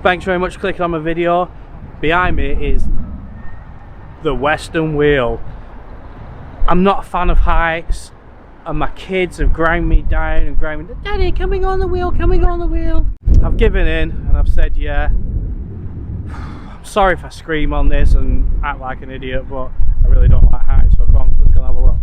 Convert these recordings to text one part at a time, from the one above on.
Thanks very much for clicking on my video. Behind me is the Western wheel. I'm not a fan of heights, and my kids have ground me down and ground me, Daddy, can we go on the wheel, can we go on the wheel? I've given in and I've said yeah. I'm sorry if I scream on this and act like an idiot, but I really don't like heights, so come on, let's go and have a look.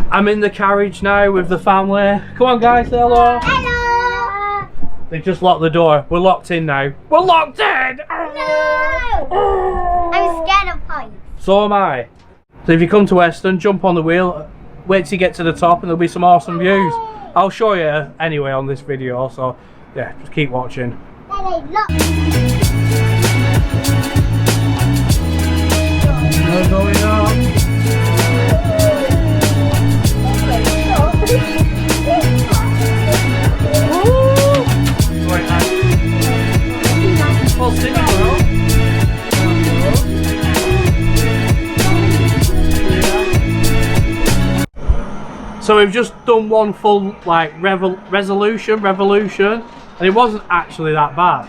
I'm in the carriage now with the family. Come on guys, say hello. Hello. They've just locked the door. We're locked in now. We're locked in! No! I'm scared of heights. So am I. So if you come to Weston, jump on the wheel, wait till you get to the top and there'll be some awesome views. I'll show you anyway on this video, so yeah, just keep watching. Daddy, look. We're going up. So we've just done one full like revolution, and it wasn't actually that bad.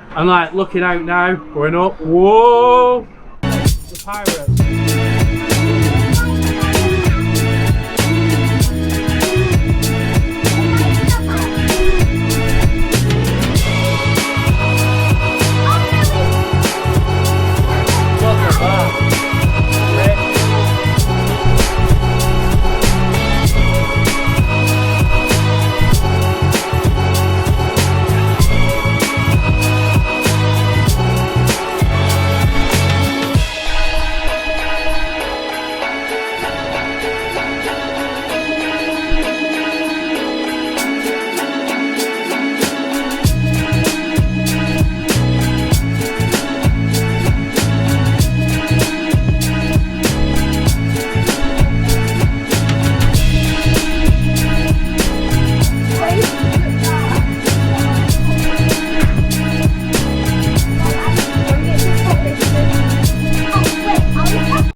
I'm like looking out now, going up. Whoa! The pirates.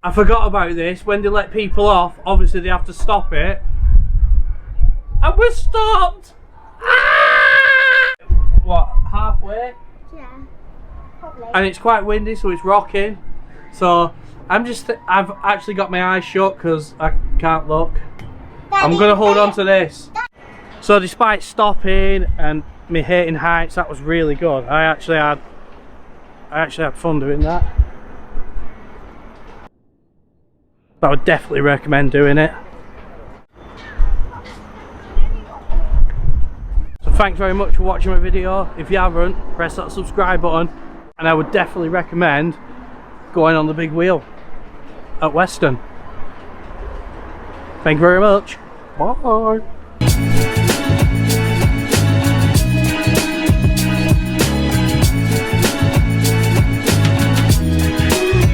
I forgot about this. When they let people off, obviously they have to stop it. And we're stopped! Ah! What, halfway? Yeah, probably. And it's quite windy, so it's rocking. So I've actually got my eyes shut because I can't look. I'm going to hold on to this. So despite stopping and me hating heights, that was really good. I actually had fun doing that. I would definitely recommend doing it. So thanks very much for watching my video. If you haven't, press that subscribe button, and I would definitely recommend going on the big wheel at Weston. Thank you very much. Bye.